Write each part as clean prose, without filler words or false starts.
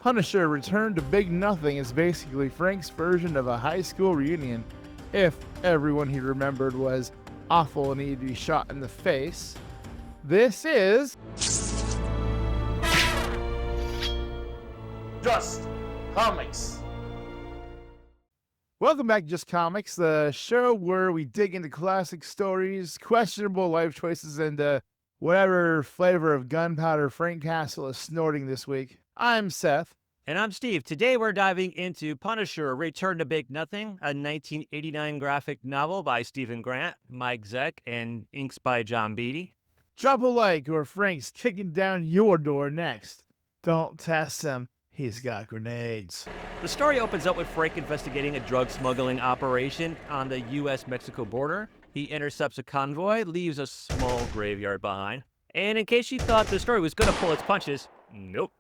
Punisher Return to Big Nothing is basically Frank's version of a high school reunion, if everyone he remembered was awful and needed to be shot in the face. This is Just Comix. Welcome back to Just Comix, the show where we dig into classic stories, questionable life choices, and whatever flavor of gunpowder Frank Castle is snorting this week. I'm Seth. And I'm Steve. Today we're diving into Punisher, Return to Big Nothing, a 1989 graphic novel by Stephen Grant, Mike Zeck, and inks by John Beatty. Drop a like or Frank's kicking down your door next. Don't test him. He's got grenades. The story opens up with Frank investigating a drug smuggling operation on the U.S.-Mexico border. He intercepts a convoy, leaves a small graveyard behind. And in case you thought the story was going to pull its punches, nope.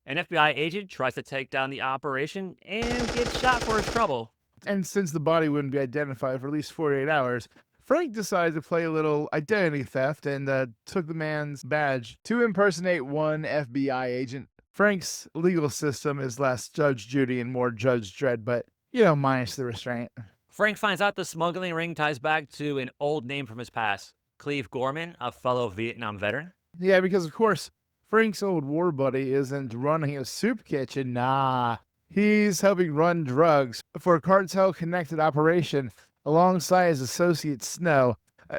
An FBI agent tries to take down the operation and gets shot for his trouble. And since the body wouldn't be identified for at least 48 hours, Frank decided to play a little identity theft and took the man's badge to impersonate one FBI agent. Frank's legal system is less Judge Judy and more Judge Dredd, but, minus the restraint. Frank finds out the smuggling ring ties back to an old name from his past, Cleve Gorman, a fellow Vietnam veteran. Yeah, because of course, Frank's old war buddy isn't running a soup kitchen, nah. He's helping run drugs for a cartel-connected operation alongside his associate Snow.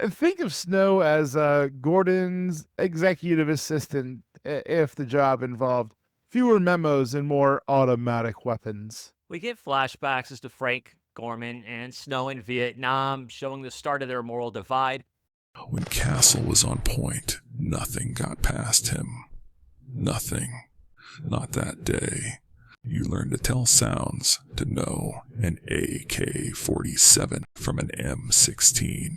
Think of Snow as Gordon's executive assistant if the job involved fewer memos and more automatic weapons. We get flashbacks as to Frank, Gorman, and Snow in Vietnam, showing the start of their moral divide. When Castle was on point, nothing got past him. Nothing. Not that day. You learned to tell sounds to know an AK-47 from an M16.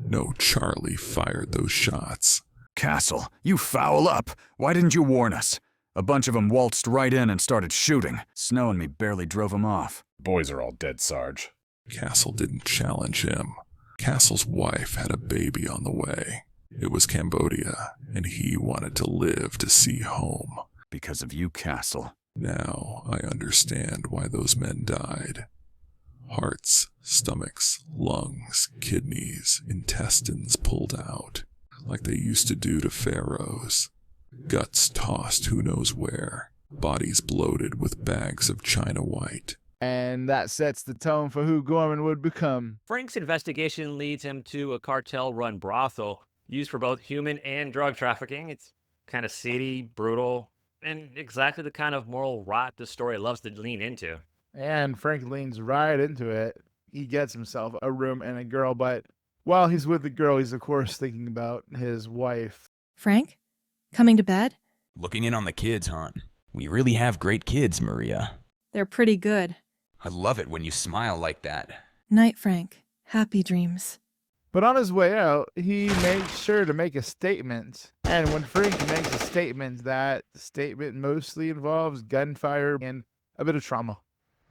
No Charlie fired those shots. Castle, you foul up! Why didn't you warn us? A bunch of them waltzed right in and started shooting. Snow and me barely drove them off. Boys are all dead, Sarge. Castle didn't challenge him. Castle's wife had a baby on the way. It was Cambodia, and he wanted to live to see home. Because of you, Castle. Now I understand why those men died. Hearts, stomachs, lungs, kidneys, intestines pulled out, like they used to do to pharaohs. Guts tossed who knows where, bodies bloated with bags of China white. And that sets the tone for who Gorman would become. Frank's investigation leads him to a cartel-run brothel, used for both human and drug trafficking. It's kind of seedy, brutal, and exactly the kind of moral rot the story loves to lean into. And Frank leans right into it. He gets himself a room and a girl, but while he's with the girl, he's of course thinking about his wife. Frank? Coming to bed? Looking in on the kids, hon. We really have great kids, Maria. They're pretty good. I love it when you smile like that. Night, Frank. Happy dreams. But on his way out, he makes sure to make a statement. And when Frank makes a statement, that statement mostly involves gunfire and a bit of trauma.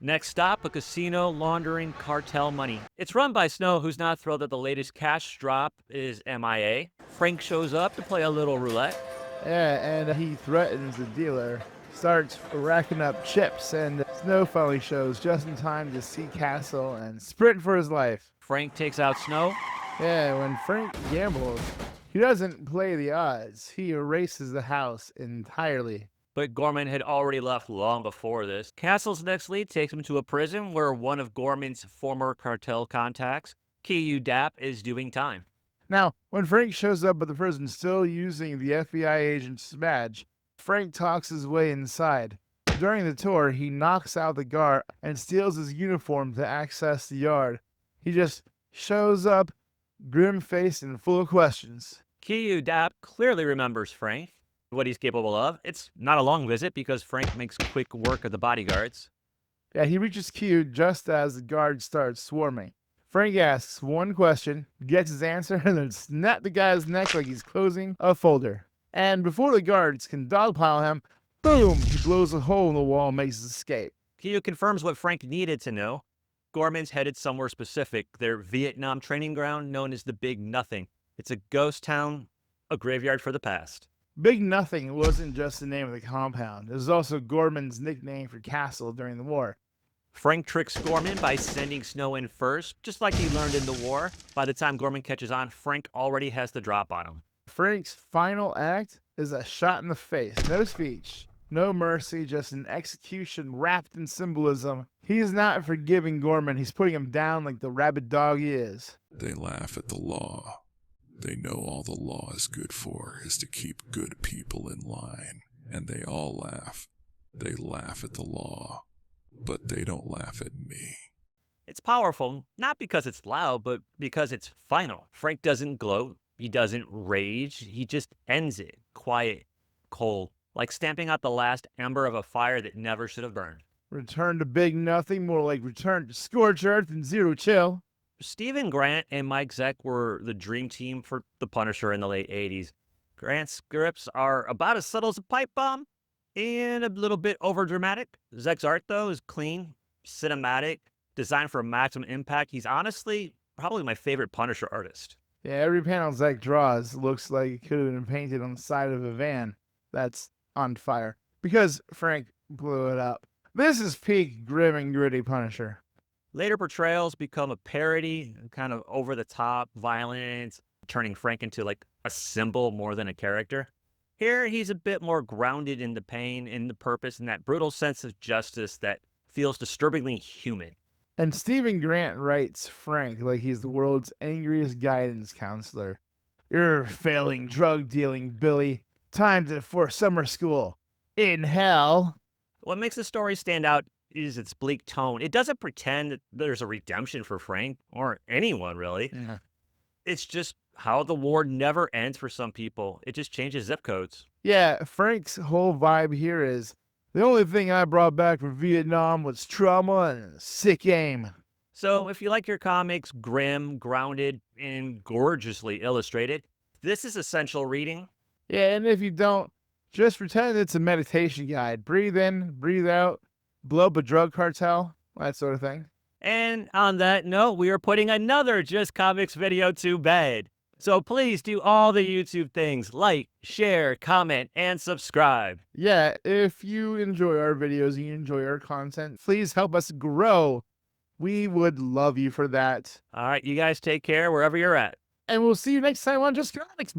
Next stop, a casino laundering cartel money. It's run by Snow, who's not thrilled that the latest cash drop is MIA. Frank shows up to play a little roulette. Yeah, and he threatens the dealer. Starts racking up chips, and Snow finally shows just in time to see Castle and sprint for his life. Frank takes out Snow. Yeah, when Frank gambles, he doesn't play the odds. He erases the house entirely. But Gorman had already left long before this. Castle's next lead takes him to a prison where one of Gorman's former cartel contacts, Kiyu Dap, is doing time. Now, when Frank shows up at the prison still using the FBI agent's badge, Frank talks his way inside. During the tour, he knocks out the guard and steals his uniform to access the yard. He just shows up, grim-faced and full of questions. Kiyu Dap clearly remembers Frank, what he's capable of. It's not a long visit because Frank makes quick work of the bodyguards. Yeah, he reaches Q just as the guards start swarming. Frank asks one question, gets his answer, and then snaps the guy's neck like he's closing a folder. And before the guards can dogpile him, boom, he blows a hole in the wall and makes his escape. Kiyu confirms what Frank needed to know. Gorman's headed somewhere specific, their Vietnam training ground known as the Big Nothing. It's a ghost town, a graveyard for the past. Big Nothing wasn't just the name of the compound. It was also Gorman's nickname for castle during the war. Frank tricks Gorman by sending Snow in first, just like he learned in the war. By the time Gorman catches on, Frank already has the drop on him. Frank's final act is a shot in the face. No speech, no mercy, just an execution wrapped in symbolism. He's not forgiving Gorman. He's putting him down like the rabid dog he is. They laugh at the law. They know all the law is good for is to keep good people in line. And they all laugh. They laugh at the law. But they don't laugh at me. It's powerful, not because it's loud, but because it's final. Frank doesn't gloat. He doesn't rage. He just ends it. Quiet, cold, like stamping out the last ember of a fire that never should have burned. Return to Big Nothing, more like return to scorched earth and zero chill. Stephen Grant and Mike Zeck were the dream team for The Punisher in the late 80s. Grant's scripts are about as subtle as a pipe bomb and a little bit overdramatic. Zeck's art, though, is clean, cinematic, designed for maximum impact. He's honestly probably my favorite Punisher artist. Yeah, every panel Zeck draws looks like it could have been painted on the side of a van that's on fire. Because Frank blew it up. This is peak grim and gritty Punisher. Later portrayals become a parody, kind of over-the-top violence, turning Frank into like a symbol more than a character. Here, he's a bit more grounded in the pain and the purpose and that brutal sense of justice that feels disturbingly human. And Stephen Grant writes Frank like he's the world's angriest guidance counselor. You're failing drug-dealing, Billy. Time for summer school. In hell. What makes the story stand out is its bleak tone. It doesn't pretend that there's a redemption for Frank, or anyone really. Yeah. It's just how the war never ends for some people. It just changes zip codes. Yeah, Frank's whole vibe here is, the only thing I brought back from Vietnam was trauma and a sick aim. So if you like your comics grim, grounded, and gorgeously illustrated, this is essential reading. Yeah, and if you don't, just pretend it's a meditation guide. Breathe in, breathe out, blow up a drug cartel, that sort of thing. And on that note, we are putting another Just Comics video to bed. So please do all the YouTube things, like, share, comment, and subscribe. Yeah, if you enjoy our videos and you enjoy our content, please help us grow. We would love you for that. All right, you guys take care wherever you're at. And we'll see you next time on Just Comix.